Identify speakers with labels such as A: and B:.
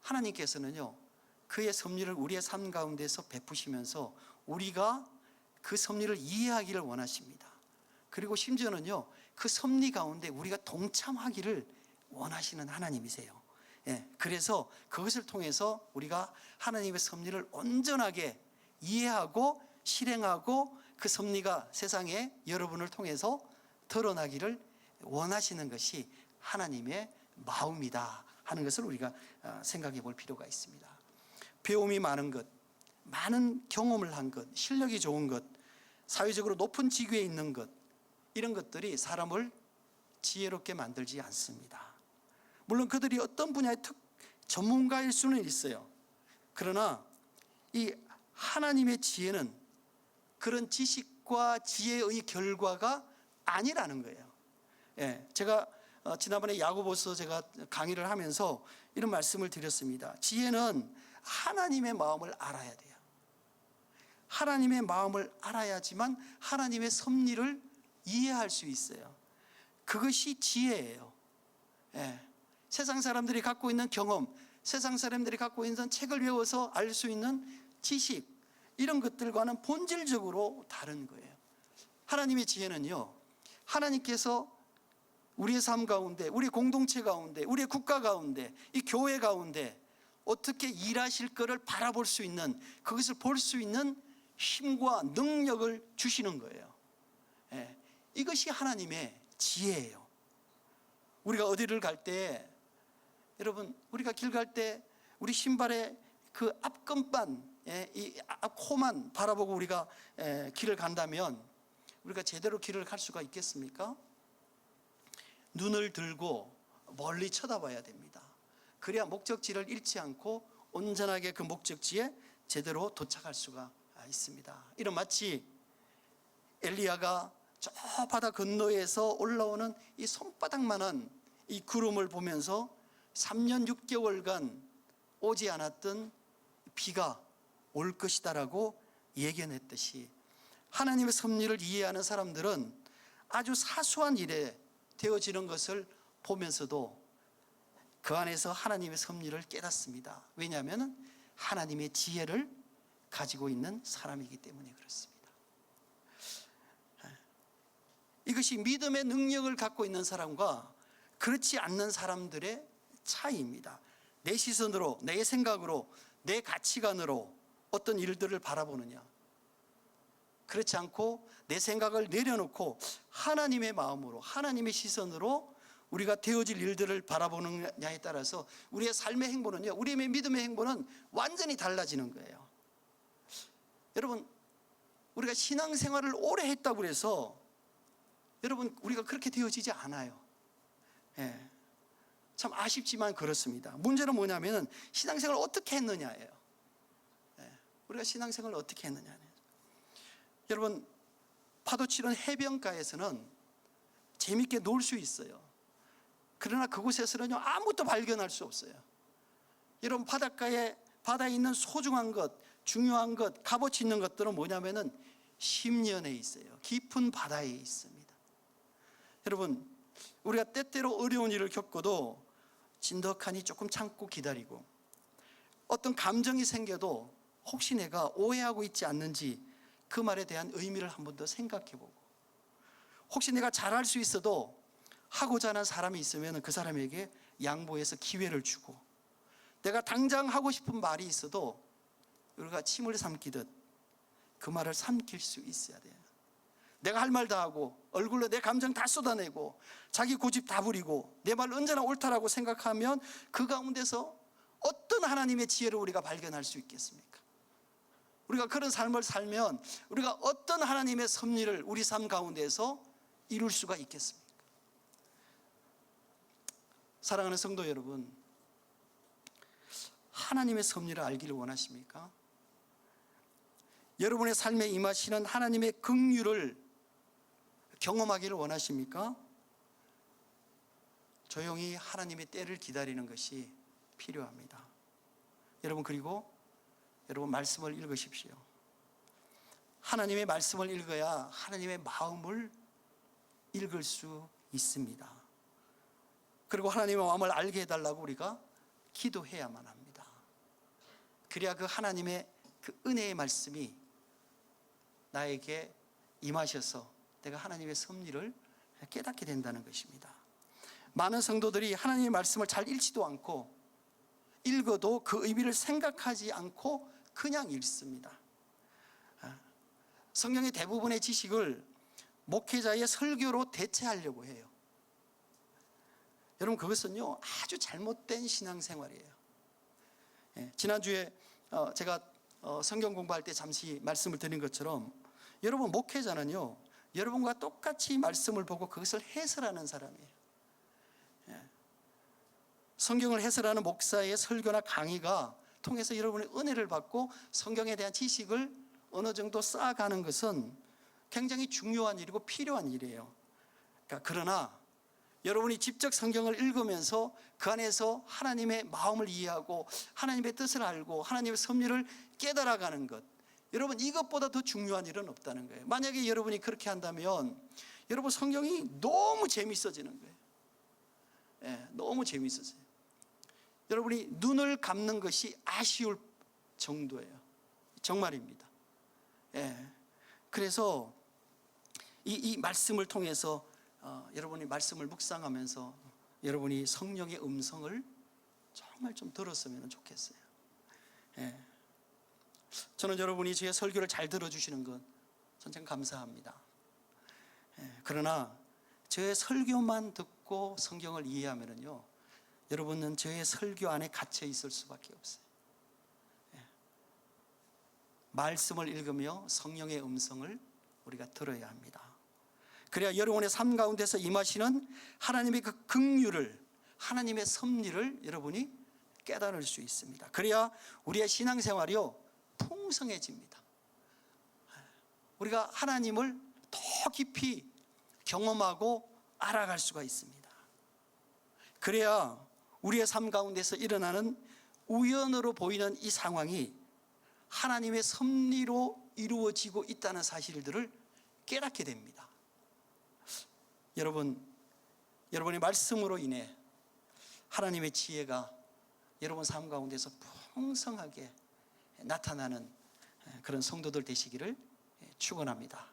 A: 하나님께서는요, 그의 섭리를 우리의 삶 가운데서 베푸시면서 우리가 그 섭리를 이해하기를 원하십니다. 그리고 심지어는요, 그 섭리 가운데 우리가 동참하기를 원하시는 하나님이세요. 그래서 그것을 통해서 우리가 하나님의 섭리를 온전하게 이해하고 실행하고 그 섭리가 세상에 여러분을 통해서 드러나기를 원하시는 것이 하나님의 마음이다 하는 것을 우리가 생각해 볼 필요가 있습니다. 배움이 많은 것, 많은 경험을 한 것, 실력이 좋은 것, 사회적으로 높은 직위에 있는 것, 이런 것들이 사람을 지혜롭게 만들지 않습니다. 물론 그들이 어떤 분야의 전문가일 수는 있어요. 그러나 이 하나님의 지혜는 그런 지식과 지혜의 결과가 아니라는 거예요. 제가 지난번에 야고보서 제가 강의를 하면서 이런 말씀을 드렸습니다. 지혜는 하나님의 마음을 알아야 돼요. 하나님의 마음을 알아야지만 하나님의 섭리를 이해할 수 있어요. 그것이 지혜예요. 세상 사람들이 갖고 있는 경험, 세상 사람들이 갖고 있는 책을 외워서 알 수 있는 지식, 이런 것들과는 본질적으로 다른 거예요. 하나님의 지혜는요, 하나님께서 우리의 삶 가운데, 우리 공동체 가운데, 우리의 국가 가운데, 이 교회 가운데 어떻게 일하실 것을 바라볼 수 있는, 그것을 볼 수 있는 힘과 능력을 주시는 거예요. 이것이 하나님의 지혜예요. 우리가 어디를 갈 때, 여러분, 우리가 길 갈 때 우리 신발의 그 앞끈만, 이 앞코만 바라보고 우리가 길을 간다면 우리가 제대로 길을 갈 수가 있겠습니까? 눈을 들고 멀리 쳐다봐야 됩니다. 그래야 목적지를 잃지 않고 온전하게 그 목적지에 제대로 도착할 수가 있습니다. 이런 마치 엘리야가 저 바다 건너에서 올라오는 이 손바닥만한 이 구름을 보면서 3년 6개월간 오지 않았던 비가 올 것이다라고 예견했듯이, 하나님의 섭리를 이해하는 사람들은 아주 사소한 일에 되어지는 것을 보면서도 그 안에서 하나님의 섭리를 깨닫습니다. 왜냐하면 하나님의 지혜를 가지고 있는 사람이기 때문에 그렇습니다. 이것이 믿음의 능력을 갖고 있는 사람과 그렇지 않는 사람들의 차이입니다. 내 시선으로, 내 생각으로, 내 가치관으로 어떤 일들을 바라보느냐, 그렇지 않고 내 생각을 내려놓고 하나님의 마음으로, 하나님의 시선으로 우리가 되어질 일들을 바라보느냐에 따라서 우리의 삶의 행보는요, 우리의 믿음의 행보는 완전히 달라지는 거예요. 여러분, 우리가 신앙생활을 오래 했다고 해서 여러분, 우리가 그렇게 되어지지 않아요. 참 아쉽지만 그렇습니다. 문제는 뭐냐면 신앙생활을 어떻게 했느냐예요. 우리가 신앙생활을 어떻게 했느냐예요. 여러분, 파도 치는 해변가에서는 재밌게 놀 수 있어요. 그러나 그곳에서는요, 아무것도 발견할 수 없어요. 여러분, 바다에 있는 소중한 것, 중요한 것, 값어치 있는 것들은 뭐냐면은 심연에 있어요. 깊은 바다에 있습니다. 여러분, 우리가 때때로 어려운 일을 겪어도 진덕하니 조금 참고 기다리고, 어떤 감정이 생겨도 혹시 내가 오해하고 있지 않는지 그 말에 대한 의미를 한 번 더 생각해보고, 혹시 내가 잘할 수 있어도 하고자 하는 사람이 있으면 그 사람에게 양보해서 기회를 주고, 내가 당장 하고 싶은 말이 있어도 우리가 침을 삼키듯 그 말을 삼킬 수 있어야 돼요. 내가 할 말 다 하고 얼굴로 내 감정 다 쏟아내고 자기 고집 다 부리고 내 말 언제나 옳다라고 생각하면 그 가운데서 어떤 하나님의 지혜를 우리가 발견할 수 있겠습니까? 우리가 그런 삶을 살면 우리가 어떤 하나님의 섭리를 우리 삶 가운데서 이룰 수가 있겠습니까? 사랑하는 성도 여러분, 하나님의 섭리를 알기를 원하십니까? 여러분의 삶에 임하시는 하나님의 긍휼을 경험하기를 원하십니까? 조용히 하나님의 때를 기다리는 것이 필요합니다. 여러분, 그리고 여러분 말씀을 읽으십시오. 하나님의 말씀을 읽어야 하나님의 마음을 읽을 수 있습니다. 그리고 하나님의 마음을 알게 해달라고 우리가 기도해야만 합니다. 그래야 그 하나님의 그 은혜의 말씀이 나에게 임하셔서 내가 하나님의 섭리를 깨닫게 된다는 것입니다. 많은 성도들이 하나님의 말씀을 잘 읽지도 않고 읽어도 그 의미를 생각하지 않고 그냥 읽습니다. 성경의 대부분의 지식을 목회자의 설교로 대체하려고 해요. 여러분, 그것은요 아주 잘못된 신앙생활이에요. 지난주에 제가 성경 공부할 때 잠시 말씀을 드린 것처럼 여러분, 목회자는요 여러분과 똑같이 말씀을 보고 그것을 해설하는 사람이에요. 성경을 해설하는 목사의 설교나 강의가 통해서 여러분의 은혜를 받고 성경에 대한 지식을 어느 정도 쌓아가는 것은 굉장히 중요한 일이고 필요한 일이에요. 그러나 여러분이 직접 성경을 읽으면서 그 안에서 하나님의 마음을 이해하고 하나님의 뜻을 알고 하나님의 섭리를 깨달아가는 것, 여러분, 이것보다 더 중요한 일은 없다는 거예요. 만약에 여러분이 그렇게 한다면 여러분, 성경이 너무 재밌어지는 거예요. 너무 재밌어져요. 여러분이 눈을 감는 것이 아쉬울 정도예요. 정말입니다. 그래서 이 말씀을 통해서 여러분이 말씀을 묵상하면서 여러분이 성령의 음성을 정말 좀 들었으면 좋겠어요. 저는 여러분이 제 설교를 잘 들어주시는 건 참 감사합니다. 그러나 제 설교만 듣고 성경을 이해하면요 여러분은 저의 설교 안에 갇혀 있을 수밖에 없어요. 말씀을 읽으며 성령의 음성을 우리가 들어야 합니다. 그래야 여러분의 삶 가운데서 임하시는 하나님의 그 긍휼을, 하나님의 섭리를 여러분이 깨달을 수 있습니다. 그래야 우리의 신앙생활이요 풍성해집니다. 우리가 하나님을 더 깊이 경험하고 알아갈 수가 있습니다. 그래야 우리의 삶 가운데서 일어나는 우연으로 보이는 이 상황이 하나님의 섭리로 이루어지고 있다는 사실들을 깨닫게 됩니다. 여러분의 말씀으로 인해 하나님의 지혜가 여러분 삶 가운데서 풍성하게 나타나는 그런 성도들 되시기를 축원합니다.